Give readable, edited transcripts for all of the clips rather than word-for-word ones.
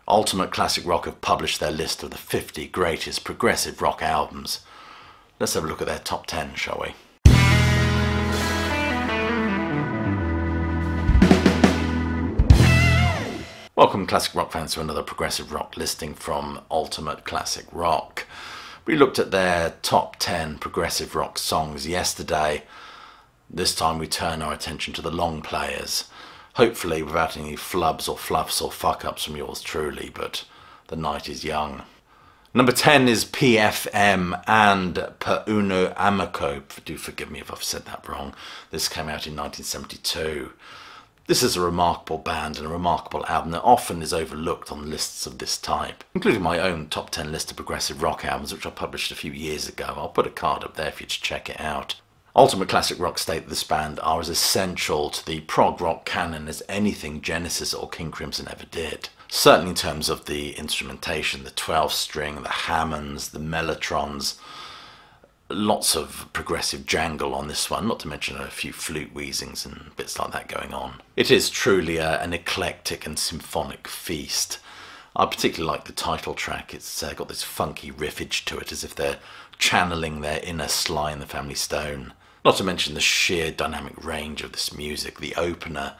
Ultimate Classic Rock have published their list of the 50 greatest progressive rock albums. Let's have a look at their top 10, shall we? Welcome, classic rock fans, to another progressive rock listing from Ultimate Classic Rock. We looked at their top 10 progressive rock songs yesterday. This time we turn our attention to the long players. Hopefully without any flubs or fluffs or fuck-ups from yours truly, but the night is young. Number 10 is PFM and Per Uno Amico. Do forgive me if I've said that wrong. This came out in 1972. This is a remarkable band and a remarkable album that often is overlooked on lists of this type, including my own top 10 list of progressive rock albums, which I published a few years ago. I'll put a card up there for you to check it out. Ultimate Classic Rock state that this band are as essential to the prog rock canon as anything Genesis or King Crimson ever did. Certainly in terms of the instrumentation, the 12-string, the Hammonds, the Mellotrons, lots of progressive jangle on this one, not to mention a few flute wheezings and bits like that going on. It is truly an eclectic and symphonic feast. I particularly like the title track. It's got this funky riffage to it, as if they're channeling their inner Sly and the Family Stone. Not to mention the sheer dynamic range of this music. The opener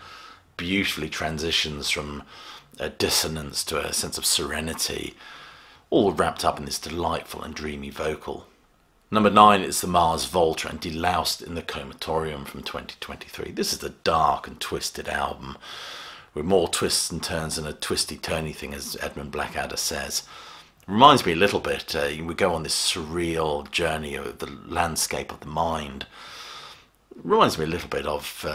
beautifully transitions from a dissonance to a sense of serenity, all wrapped up in this delightful and dreamy vocal. Number 9 is the Mars Volta and Deloused in the Comatorium from 2023. This is a dark and twisted album, with more twists and turns and a twisty-turny thing, as Edmund Blackadder says. Reminds me a little bit, we go on this surreal journey of the landscape of the mind. Reminds me a little bit of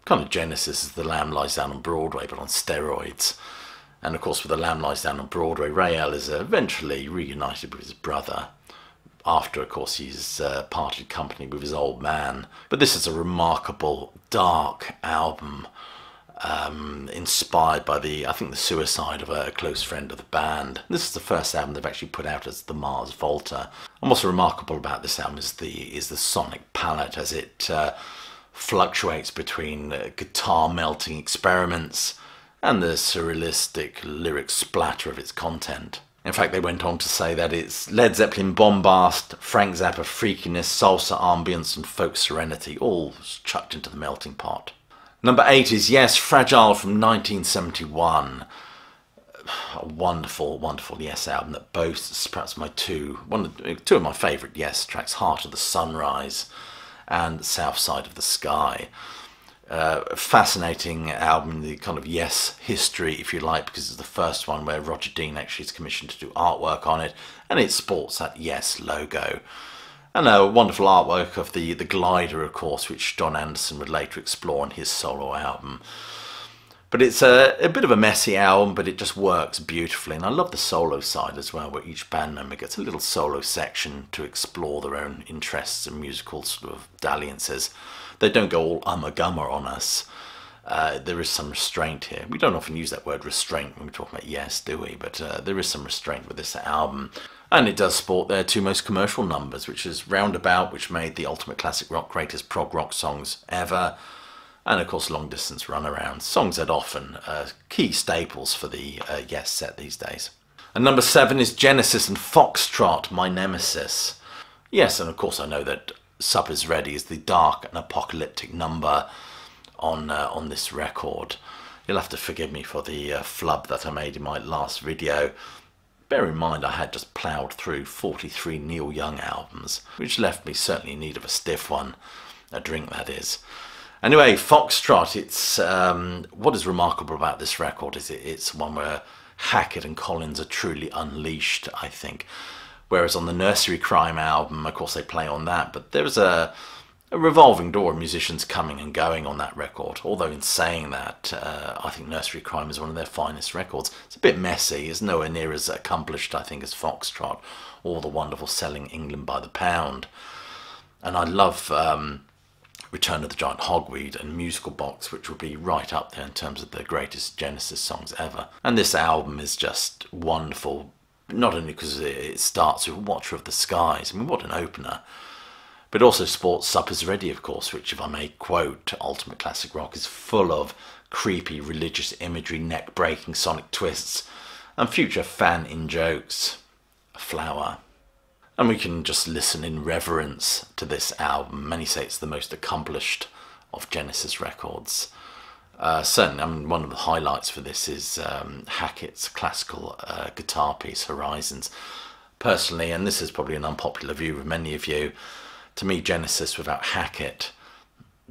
kind of Genesis as The Lamb Lies Down on Broadway, but on steroids. And of course with The Lamb Lies Down on Broadway, Ray L is eventually reunited with his brother, after of course he's parted company with his old man. But this is a remarkable dark album, inspired by I think the suicide of a close friend of the band. This is the first album they've actually put out as the Mars Volta. And what's remarkable about this album is the sonic palette, as it fluctuates between guitar melting experiments and the surrealistic lyric splatter of its content. In fact, they went on to say that it's Led Zeppelin bombast, Frank Zappa freakiness, salsa ambience and folk serenity, all chucked into the melting pot. Number 8 is Yes, Fragile from 1971. A wonderful, wonderful Yes album that boasts perhaps two of my favourite Yes tracks, Heart of the Sunrise and South Side of the Sky. A fascinating album in the kind of Yes history, if you like, because it's the first one where Roger Dean actually is commissioned to do artwork on it, and it sports that Yes logo. And a wonderful artwork of the glider, of course, which John Anderson would later explore on his solo album. But it's a bit of a messy album, but it just works beautifully. And I love the solo side as well, where each band member gets a little solo section to explore their own interests and musical sort of dalliances. They don't go all umma-gumma on us. There is some restraint here. We don't often use that word restraint when we talk about Yes, do we? But there is some restraint with this album. And it does sport their two most commercial numbers, which is Roundabout, which made the Ultimate Classic Rock greatest prog rock songs ever, and of course Long Distance Runaround, songs that often are key staples for the Yes set these days. And number 7 is Genesis and Foxtrot, My Nemesis. Yes, and of course I know that Supper's Ready is the dark and apocalyptic number on this record. You'll have to forgive me for the flub that I made in my last video. Bear in mind I had just ploughed through 43 Neil Young albums, which left me certainly in need of a stiff one, a drink that is. Anyway, Foxtrot, it's what is remarkable about this record is it's one where Hackett and Collins are truly unleashed, I think. Whereas on the Nursery Crime album, of course they play on that, but there was a revolving door of musicians coming and going on that record. Although in saying that, I think Nursery Crime is one of their finest records. It's a bit messy, it's nowhere near as accomplished, I think, as Foxtrot, or the wonderful Selling England by the Pound. And I love Return of the Giant Hogweed and Musical Box, which would be right up there in terms of the greatest Genesis songs ever. And this album is just wonderful, not only because it starts with Watcher of the Skies, I mean, what an opener, but also sports Supper's Ready, of course, which, if I may quote Ultimate Classic Rock, is full of creepy religious imagery, neck-breaking sonic twists, and future fan in-jokes. A flower. And we can just listen in reverence to this album. Many say it's the most accomplished of Genesis records. Certainly, I mean, one of the highlights for this is Hackett's classical guitar piece, Horizons. Personally, and this is probably an unpopular view with many of you, to me, Genesis without Hackett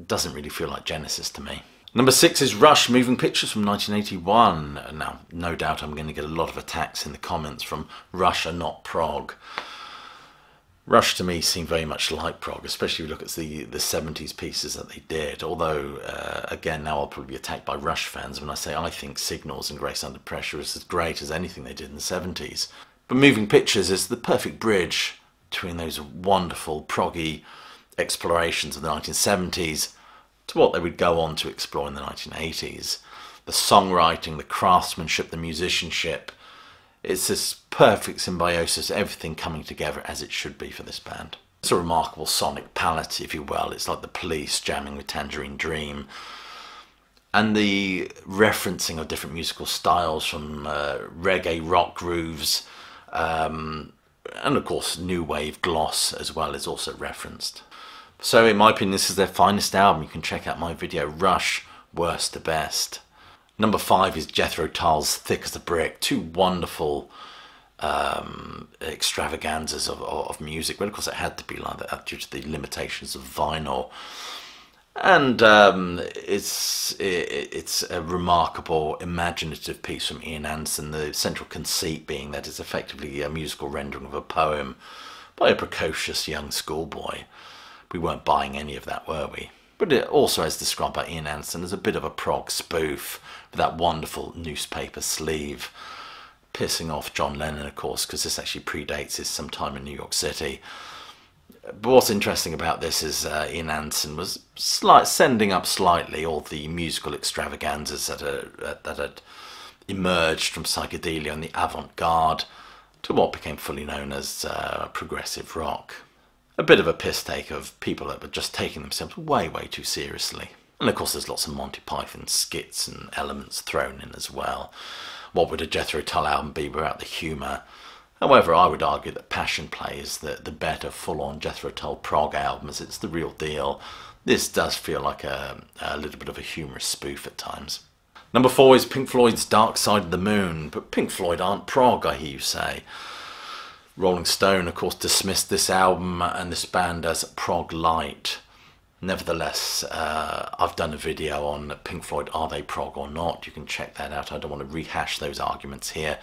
doesn't really feel like Genesis to me. Number 6 is Rush, Moving Pictures from 1981. Now, no doubt I'm going to get a lot of attacks in the comments from Rush are not Prog. Rush to me seemed very much like Prog, especially if you look at the 70s pieces that they did. Although, again, now I'll probably be attacked by Rush fans when I say I think Signals and Grace Under Pressure is as great as anything they did in the 70s. But Moving Pictures is the perfect bridge between those wonderful proggy explorations of the 1970s to what they would go on to explore in the 1980s. The songwriting, the craftsmanship, the musicianship. It's this perfect symbiosis, everything coming together as it should be for this band. It's a remarkable sonic palette, if you will. It's like the Police jamming with Tangerine Dream. And the referencing of different musical styles from reggae, rock grooves, and of course new wave gloss as well is also referenced. So in my opinion, this is their finest album. You can check out my video, Rush, Worst to Best. Number 5 is Jethro Tull's Thick as a Brick. Two wonderful extravaganzas of music. Well, of course, it had to be like that due to the limitations of vinyl. And it's a remarkable, imaginative piece from Ian Anderson. The central conceit being that it's effectively a musical rendering of a poem by a precocious young schoolboy. We weren't buying any of that, were we? But it also, as described by Ian Anderson, is a bit of a prog spoof with that wonderful newspaper sleeve, pissing off John Lennon, of course, because this actually predates his sometime in New York City. But what's interesting about this is Ian Anderson was sending up slightly all the musical extravaganzas that had emerged from psychedelia and the avant-garde to what became fully known as progressive rock. A bit of a piss take of people that were just taking themselves way, way too seriously. And of course there's lots of Monty Python skits and elements thrown in as well. What would a Jethro Tull album be without the humour? However, I would argue that Passion Play is the better full-on Jethro Tull prog album, as it's the real deal. This does feel like a little bit of a humorous spoof at times. Number 4 is Pink Floyd's Dark Side of the Moon, but Pink Floyd aren't prog, I hear you say. Rolling Stone, of course, dismissed this album and this band as prog light. Nevertheless, I've done a video on Pink Floyd, are they prog or not? You can check that out. I don't want to rehash those arguments here.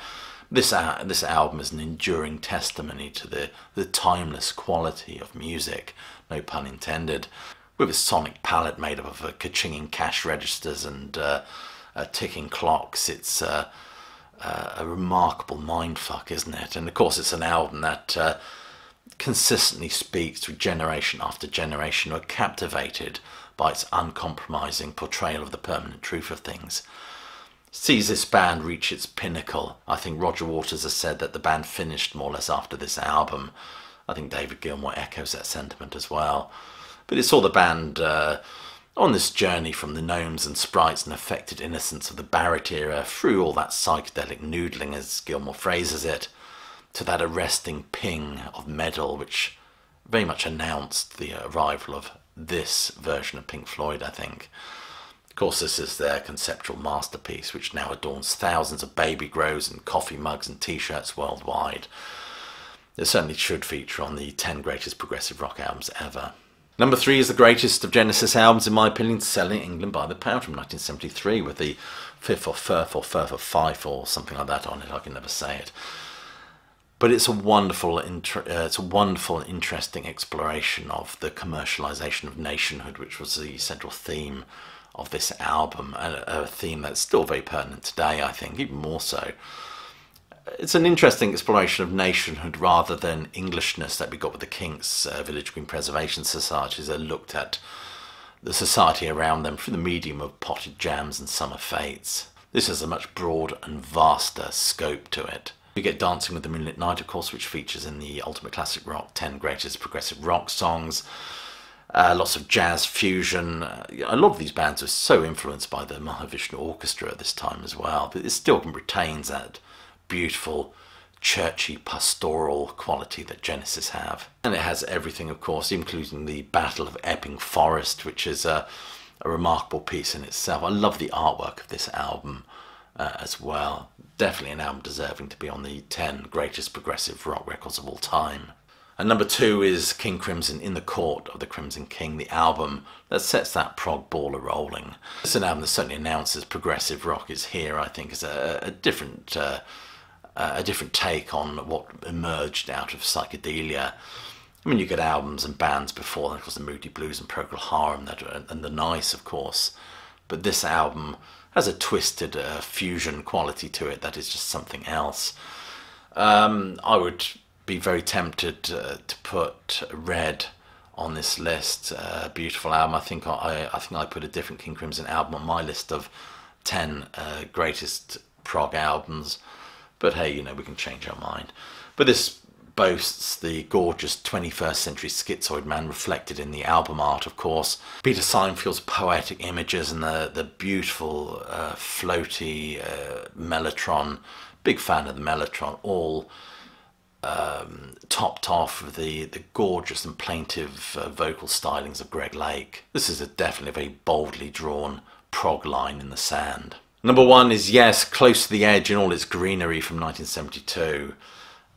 This album is an enduring testimony to the timeless quality of music, no pun intended, with a sonic palette made up of ka-chinging cash registers and ticking clocks. It's a remarkable mindfuck, isn't it? And of course it's an album that consistently speaks to generation after generation who are captivated by its uncompromising portrayal of the permanent truth of things. Sees this band reach its pinnacle. I think Roger Waters has said that the band finished more or less after this album. I think David Gilmour echoes that sentiment as well. But it saw the band on this journey from the gnomes and sprites and affected innocence of the Barrett era through all that psychedelic noodling, as Gilmour phrases it, to that arresting ping of metal which very much announced the arrival of this version of Pink Floyd, I think. Of course, this is their conceptual masterpiece, which now adorns thousands of baby grows and coffee mugs and t-shirts worldwide. It certainly should feature on the 10 greatest progressive rock albums ever. Number 3 is the greatest of Genesis albums, in my opinion, Selling England by the Pound from 1973, with the Fifth or Firth or Firth of Fife or something like that on it. I can never say it. But it's a wonderful, interesting exploration of the commercialization of nationhood, which was the central theme of this album, and a theme that's still very pertinent today, I think, even more so. It's an interesting exploration of nationhood rather than Englishness that we got with the Kinks, Village Green Preservation Societies, that looked at the society around them through the medium of potted jams and summer fates. This has a much broader and vaster scope to it. We get Dancing with the Moonlit Knight, of course, which features in the Ultimate Classic Rock 10 Greatest Progressive Rock Songs. Lots of jazz fusion. A lot of these bands are so influenced by the Mahavishnu Orchestra at this time as well, but it still retains that beautiful, churchy, pastoral quality that Genesis have. And it has everything, of course, including the Battle of Epping Forest, which is a remarkable piece in itself. I love the artwork of this album as well. Definitely an album deserving to be on the 10 greatest progressive rock records of all time. And number 2 is King Crimson, In the Court of the Crimson King, the album that sets that prog ball a-rolling. It's an album that certainly announces progressive rock is here, I think, as a different take on what emerged out of psychedelia. I mean, you get albums and bands before, of course, the Moody Blues and Procol Harum, and the Nice, of course. But this album has a twisted fusion quality to it that is just something else. I would be very tempted to put Red on this list. Beautiful album. I think I put a different King Crimson album on my list of 10 greatest prog albums. But hey, you know, we can change our mind. But this boasts the gorgeous 21st century schizoid man reflected in the album art, of course. Peter Seinfeld's poetic images and the beautiful floaty mellotron. Big fan of the mellotron. All topped off with the gorgeous and plaintive vocal stylings of Greg Lake. This is definitely a very boldly drawn prog line in the sand. Number 1 is Yes, Close to the Edge in all its greenery from 1972.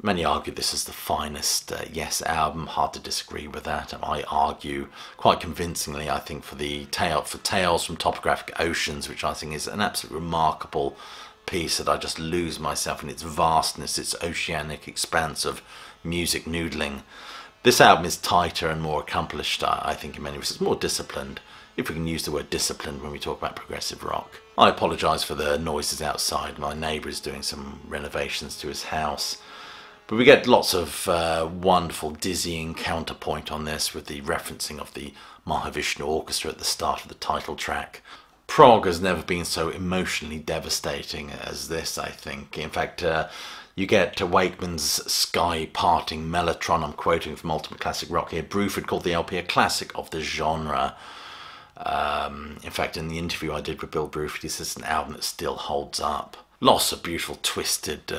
Many argue this is the finest Yes album. Hard to disagree with that. And I argue quite convincingly, I think, for Tales from Topographic Oceans, which I think is an absolutely remarkable piece that I just lose myself in its vastness, its oceanic expanse of music noodling. This album is tighter and more accomplished, I think, in many ways. It's more disciplined, if we can use the word disciplined when we talk about progressive rock. I apologise for the noises outside. My neighbour is doing some renovations to his house. But we get lots of wonderful, dizzying counterpoint on this with the referencing of the Mahavishnu Orchestra at the start of the title track. Prog has never been so emotionally devastating as this, I think. In fact, you get Wakeman's sky-parting mellotron. I'm quoting from Ultimate Classic Rock here. Bruford called the LP a classic of the genre. In fact, in the interview I did with Bill Bruford, he says it's an album that still holds up. Lots of beautiful, twisted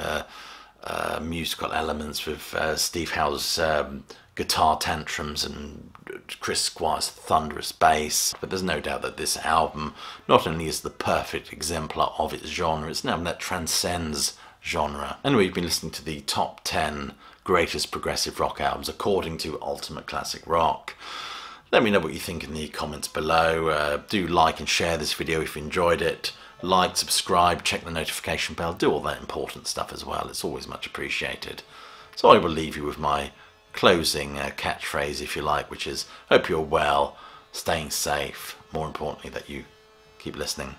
musical elements with Steve Howe's guitar tantrums and Chris Squire's thunderous bass. But there's no doubt that this album not only is the perfect exemplar of its genre, it's an album that transcends genre. And we've been listening to the top 10 greatest progressive rock albums according to Ultimate Classic Rock. Let me know what you think in the comments below. Do like and share this video if you enjoyed it. Like, subscribe, check the notification bell, do all that important stuff as well. It's always much appreciated. So I will leave you with my closing catchphrase, if you like, which is, hope you're well, staying safe, more importantly that you keep listening.